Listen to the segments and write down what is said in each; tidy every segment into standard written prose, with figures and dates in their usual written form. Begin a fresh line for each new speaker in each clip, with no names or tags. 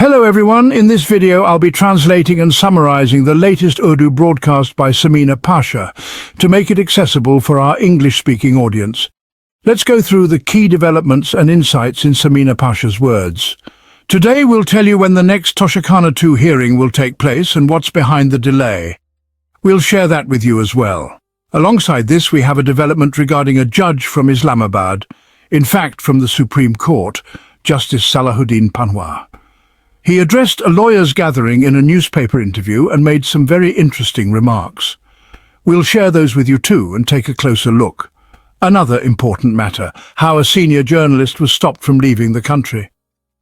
Hello everyone, in this video I'll be translating and summarizing the latest Urdu broadcast by Samina Pasha to make it accessible for our English-speaking audience. Let's go through the key developments and insights in Samina Pasha's words. Today we'll tell you when the next Toshakana 2 hearing will take place and what's behind the delay. We'll share that with you as well. Alongside this we have a development regarding a judge from Islamabad, in fact from the Supreme Court, Justice Salahuddin Panwar. He addressed a lawyers' gathering in a newspaper interview and made some very interesting remarks. We'll share those with you too and take a closer look. Another important matter, how a senior journalist was stopped from leaving the country.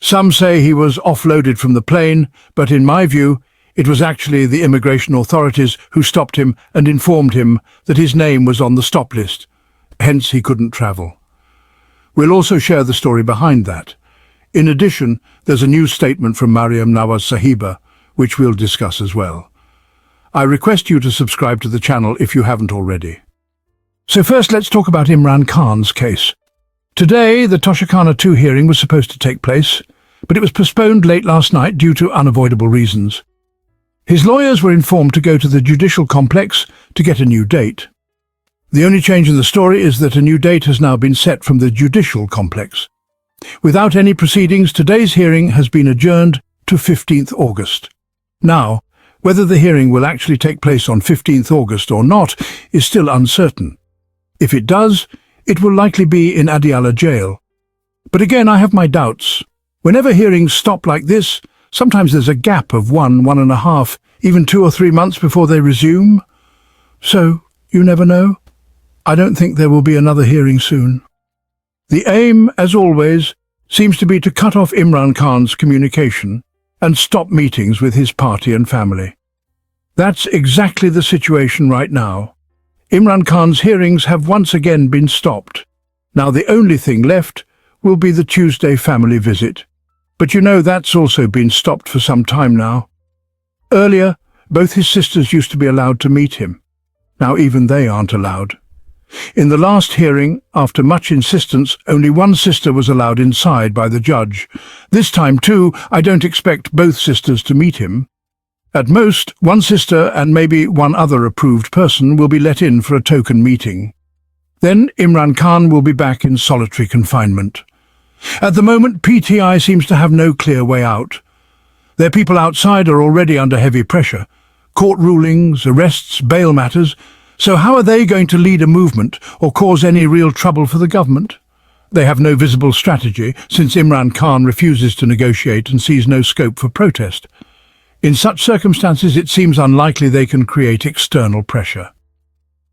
Some say he was offloaded from the plane, but in my view, it was actually the immigration authorities who stopped him and informed him that his name was on the stop list. Hence he couldn't travel. We'll also share the story behind that. In addition, there's a new statement from Mariam Nawaz Sahiba, which we'll discuss as well. I request you to subscribe to the channel if you haven't already. So first, let's talk about Imran Khan's case. Today, the Toshakana 2 hearing was supposed to take place, but it was postponed late last night due to unavoidable reasons. His lawyers were informed to go to the judicial complex to get a new date. The only change in the story is that a new date has now been set from the judicial complex. Without any proceedings, today's hearing has been adjourned to 15th August. Now, whether the hearing will actually take place on 15th August or not is still uncertain. If it does, it will likely be in Adiala jail. But again, I have my doubts. Whenever hearings stop like this, sometimes there's a gap of 1.5, even 2 or 3 months before they resume. So, you never know. I don't think there will be another hearing soon. The aim, as always, seems to be to cut off Imran Khan's communication and stop meetings with his party and family. That's exactly the situation right now. Imran Khan's hearings have once again been stopped. Now the only thing left will be the Tuesday family visit. But you know that's also been stopped for some time now. Earlier, both his sisters used to be allowed to meet him. Now even they aren't allowed. In the last hearing, after much insistence, only one sister was allowed inside by the judge. This time, too, I don't expect both sisters to meet him. At most, one sister and maybe one other approved person will be let in for a token meeting. Then Imran Khan will be back in solitary confinement. At the moment, PTI seems to have no clear way out. Their people outside are already under heavy pressure. Court rulings, arrests, bail matters. So how are they going to lead a movement or cause any real trouble for the government? They have no visible strategy, since Imran Khan refuses to negotiate and sees no scope for protest. In such circumstances, it seems unlikely they can create external pressure.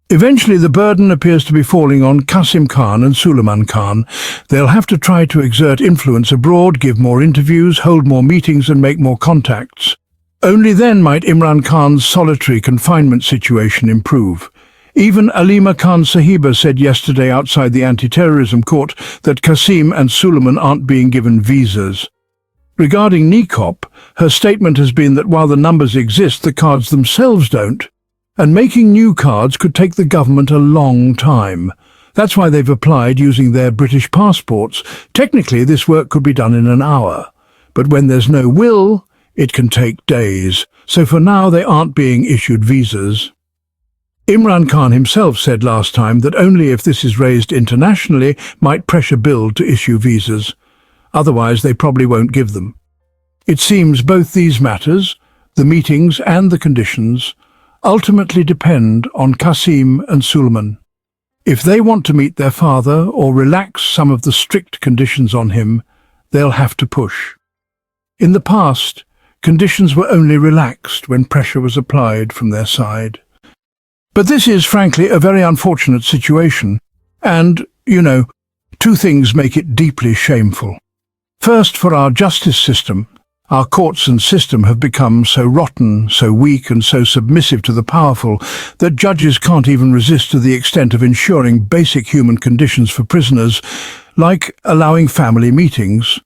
Eventually, the burden appears to be falling on Qasim Khan and Sulaiman Khan. They'll have to try to exert influence abroad, give more interviews, hold more meetings and make more contacts. Only then might Imran Khan's solitary confinement situation improve. Even Alima Khan Sahiba said yesterday outside the anti-terrorism court that Qasim and Sulaiman aren't being given visas. Regarding NICOP, her statement has been that while the numbers exist, the cards themselves don't, and making new cards could take the government a long time. That's why they've applied using their British passports. Technically, this work could be done in an hour, but when there's no will, it can take days, so for now they aren't being issued visas. Imran Khan himself said last time that only if this is raised internationally might pressure build to issue visas. Otherwise they probably won't give them. It seems both these matters, the meetings and the conditions, ultimately depend on Qasim and Sulaiman. If they want to meet their father or relax some of the strict conditions on him, they'll have to push. In the past, conditions were only relaxed when pressure was applied from their side. But this is, frankly, a very unfortunate situation. And, you know, two things make it deeply shameful. First, for our justice system, our courts and system have become so rotten, so weak and so submissive to the powerful that judges can't even resist to the extent of ensuring basic human conditions for prisoners, like allowing family meetings.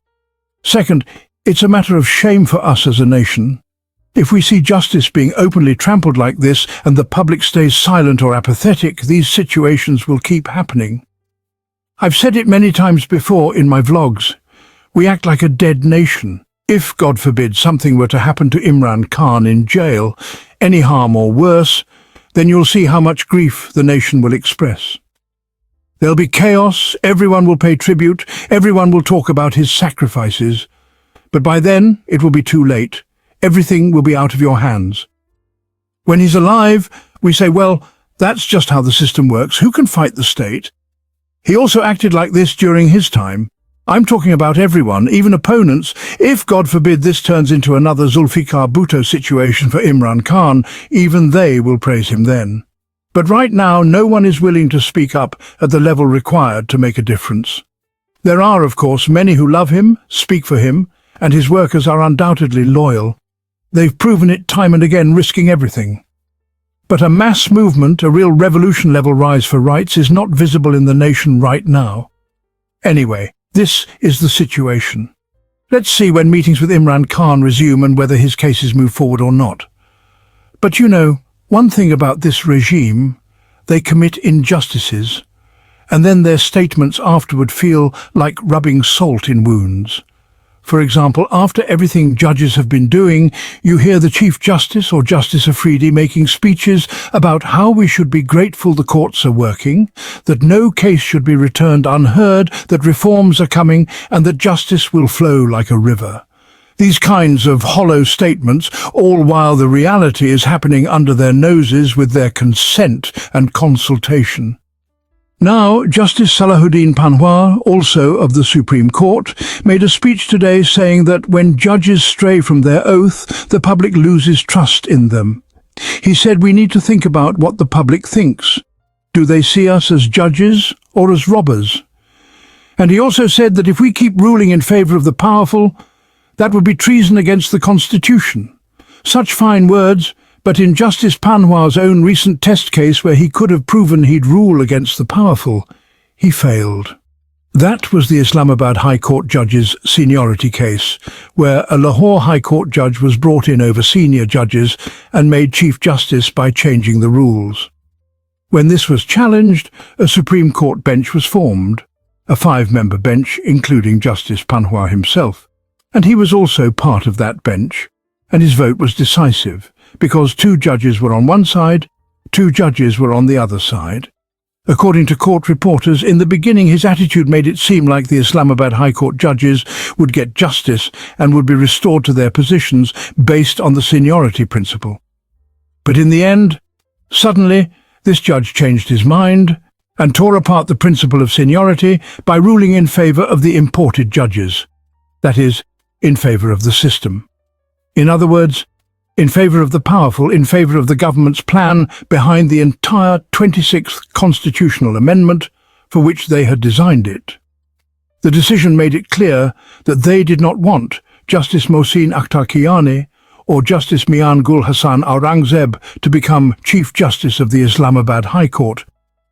Second, it's a matter of shame for us as a nation. If we see justice being openly trampled like this and the public stays silent or apathetic, these situations will keep happening. I've said it many times before in my vlogs. We act like a dead nation. if, God forbid, something were to happen to Imran Khan in jail, any harm or worse, then you'll see how much grief the nation will express. There'll be chaos, everyone will pay tribute, everyone will talk about his sacrifices. But by then, it will be too late. Everything will be out of your hands. When he's alive, we say, well, that's just how the system works. Who can fight the state? He also acted like this during his time. I'm talking about everyone, even opponents. If, God forbid, this turns into another Zulfikar Bhutto situation for Imran Khan, even they will praise him then. But right now, no one is willing to speak up at the level required to make a difference. There are, of course, many who love him, speak for him, and his workers are undoubtedly loyal. They've proven it time and again, risking everything. But a mass movement, a real revolution-level rise for rights, is not visible in the nation right now. Anyway, this is the situation. Let's see when meetings with Imran Khan resume and whether his cases move forward or not. But you know, one thing about this regime, they commit injustices, and then their statements afterward feel like rubbing salt in wounds. For example, after everything judges have been doing, you hear the Chief Justice or Justice Afridi making speeches about how we should be grateful the courts are working, that no case should be returned unheard, that reforms are coming, and that justice will flow like a river. These kinds of hollow statements, all while the reality is happening under their noses with their consent and consultation. Now, Justice Salahuddin Panwar, also of the Supreme Court, made a speech today saying that when judges stray from their oath, the public loses trust in them. He said we need to think about what the public thinks. Do they see us as judges or as robbers? And he also said that if we keep ruling in favor of the powerful, that would be treason against the Constitution. Such fine words, but in Justice Panwar's own recent test case where he could have proven he'd rule against the powerful, he failed. That was the Islamabad High Court judge's seniority case, where a Lahore High Court judge was brought in over senior judges and made Chief Justice by changing the rules. When this was challenged, a Supreme Court bench was formed, a 5-member bench including Justice Panwar himself, and he was also part of that bench, and his vote was decisive, because 2 judges were on one side, 2 judges were on the other side. According to court reporters, in the beginning his attitude made it seem like the Islamabad High Court judges would get justice and would be restored to their positions based on the seniority principle. But in the end, suddenly, this judge changed his mind and tore apart the principle of seniority by ruling in favor of the imported judges, that is, in favor of the system. In other words, in favor of the powerful, in favor of the government's plan behind the entire 26th constitutional amendment for which they had designed it. The decision made it clear that they did not want Justice Mohsin Akhtar Kiani or Justice Mian Gul Hassan Aurangzeb to become Chief Justice of the Islamabad High Court.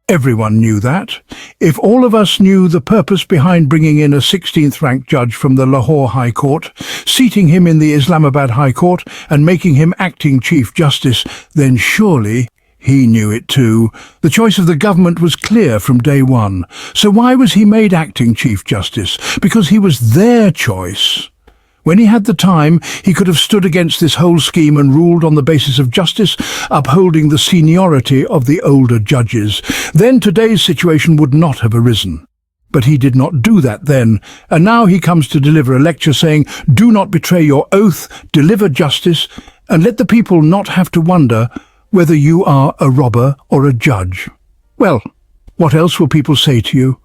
Everyone knew that. If all of us knew the purpose behind bringing in a 16th-ranked judge from the Lahore High Court, seating him in the Islamabad High Court and making him acting Chief Justice, then surely he knew it too. The choice of the government was clear from day one. So why was he made acting Chief Justice? Because he was their choice. When he had the time, he could have stood against this whole scheme and ruled on the basis of justice, upholding the seniority of the older judges. Then today's situation would not have arisen. But he did not do that then, and now he comes to deliver a lecture saying, "Do not betray your oath, deliver justice, and let the people not have to wonder whether you are a robber or a judge." Well, what else will people say to you?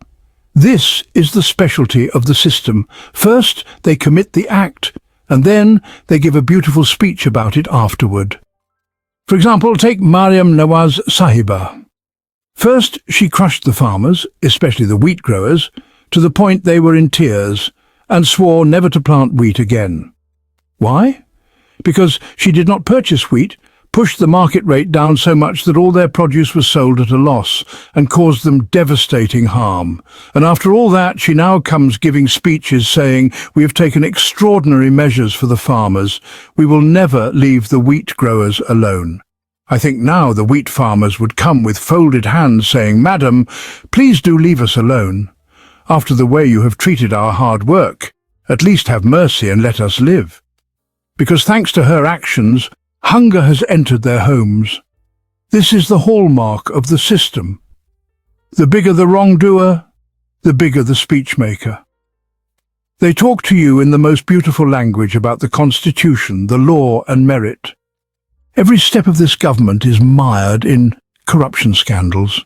This is the specialty of the system. First, they commit the act, and then they give a beautiful speech about it afterward. For example, take Mariam Nawaz Sahiba. First, she crushed the farmers, especially the wheat growers, to the point they were in tears, and swore never to plant wheat again. Why? Because she did not purchase wheat, pushed the market rate down so much that all their produce was sold at a loss and caused them devastating harm. And after all that, she now comes giving speeches saying, "We have taken extraordinary measures for the farmers. We will never leave the wheat growers alone." I think now the wheat farmers would come with folded hands saying, "Madam, please do leave us alone. After the way you have treated our hard work, At least have mercy and let us live. Because thanks to her actions, hunger has entered their homes. This is the hallmark of the system. The bigger the wrongdoer, the bigger the speechmaker. They talk to you in the most beautiful language about the Constitution, the law and merit. Every step of this government is mired in corruption scandals.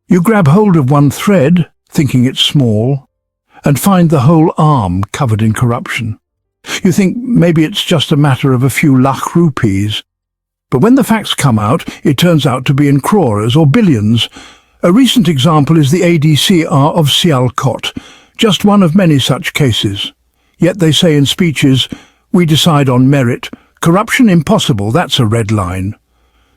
You grab hold of one thread, thinking it's small, and find the whole arm covered in corruption. You think maybe it's just a matter of a few lakh rupees. But when the facts come out, it turns out to be in crores or billions. A recent example is the ADCR of Sialkot, just one of many such cases. Yet they say in speeches, we decide on merit. Corruption impossible, that's a red line.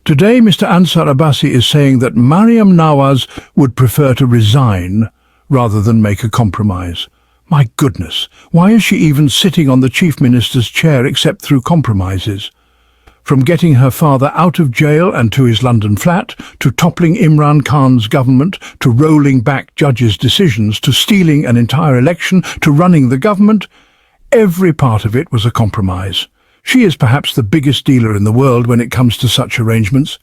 Today, Mr. Ansar Abbasi is saying that Mariam Nawaz would prefer to resign rather than make a compromise. My goodness, why is she even sitting on the Chief Minister's chair except through compromises? From getting her father out of jail and to his London flat, to toppling Imran Khan's government, to rolling back judges' decisions, to stealing an entire election, to running the government, every part of it was a compromise. She is perhaps the biggest dealer in the world when it comes to such arrangements.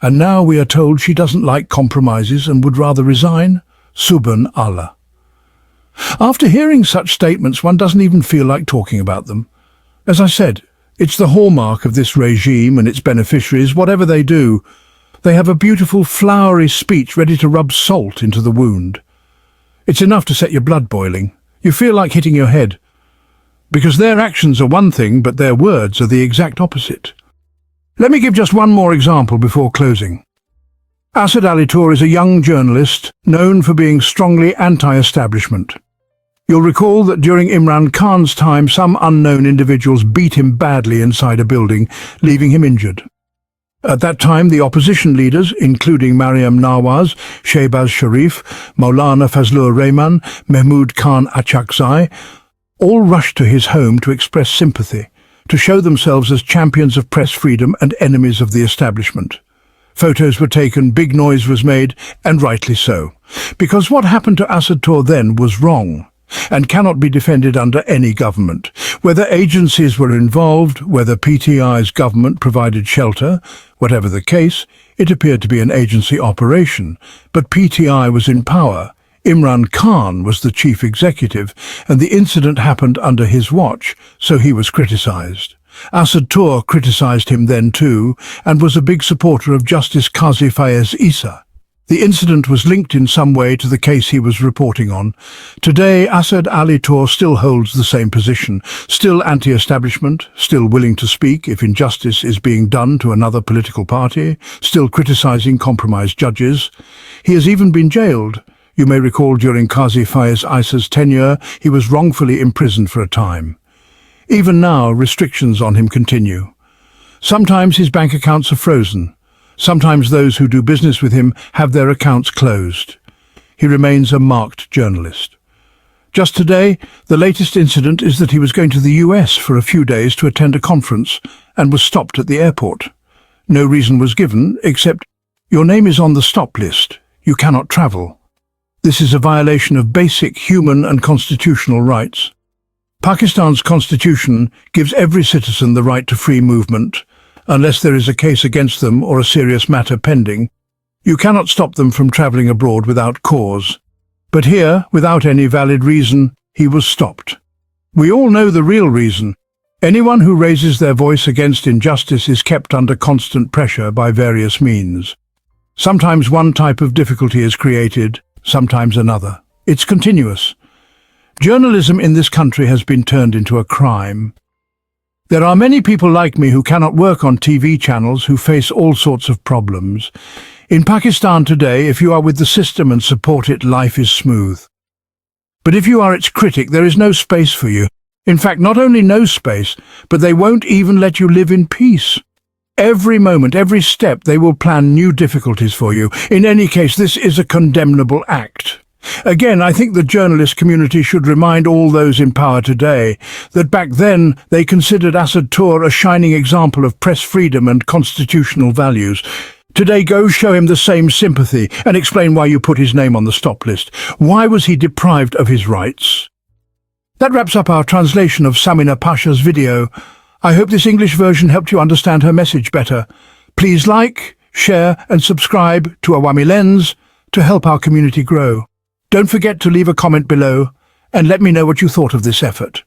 And now we are told she doesn't like compromises and would rather resign? Subhan Allah. After hearing such statements, one doesn't even feel like talking about them. As I said, it's the hallmark of this regime and its beneficiaries. Whatever they do, they have a beautiful, flowery speech ready to rub salt into the wound. It's enough to set your blood boiling. You feel like hitting your head. Because their actions are one thing, but their words are the exact opposite. Let me give just one more example before closing. Asad Ali Tour is a young journalist known for being strongly anti-establishment. You'll recall that during Imran Khan's time, some unknown individuals beat him badly inside a building, leaving him injured. At that time, the opposition leaders, including Mariam Nawaz, Shahbaz Sharif, Maulana Fazlur Rahman, Mahmood Khan Achakzai, all rushed to his home to express sympathy, to show themselves as champions of press freedom and enemies of the establishment. Photos were taken, big noise was made, and rightly so. Because what happened to Asad Tour then was wrong, and cannot be defended under any government. Whether agencies were involved, whether PTI's government provided shelter, whatever the case, it appeared to be an agency operation. But PTI was in power. Imran Khan was the chief executive, and the incident happened under his watch, so he was criticized. Asad Tour criticized him then too, and was a big supporter of Justice Qazi Fayez Issa. The incident was linked in some way to the case he was reporting on. Today, Asad Ali Tour still holds the same position, still anti-establishment, still willing to speak if injustice is being done to another political party, still criticizing compromised judges. He has even been jailed. You may recall during Qazi Fayez Issa's tenure, he was wrongfully imprisoned for a time. Even now, restrictions on him continue. Sometimes his bank accounts are frozen. Sometimes those who do business with him have their accounts closed. He remains a marked journalist. Just today, the latest incident is that he was going to the US for a few days to attend a conference and was stopped at the airport. No reason was given, except, your name is on the stop list. You cannot travel. This is a violation of basic human and constitutional rights. Pakistan's constitution gives every citizen the right to free movement, unless there is a case against them or a serious matter pending. You cannot stop them from travelling abroad without cause. But here, without any valid reason, he was stopped. We all know the real reason. Anyone who raises their voice against injustice is kept under constant pressure by various means. Sometimes one type of difficulty is created, sometimes another. It's continuous. Journalism in this country has been turned into a crime. There are many people like me who cannot work on TV channels, who face all sorts of problems. In Pakistan today, if you are with the system and support it, life is smooth. But if you are its critic, there is no space for you. In fact, not only no space, but they won't even let you live in peace. Every moment, every step, they will plan new difficulties for you. In any case, this is a condemnable act. Again, I think the journalist community should remind all those in power today that back then they considered Asad Tour a shining example of press freedom and constitutional values. Today, go show him the same sympathy and explain why you put his name on the stop list. Why was he deprived of his rights? That wraps up our translation of Samina Pasha's video. I hope this English version helped you understand her message better. Please like, share and subscribe to Awami Lens to help our community grow. Don't forget to leave a comment below and let me know what you thought of this effort.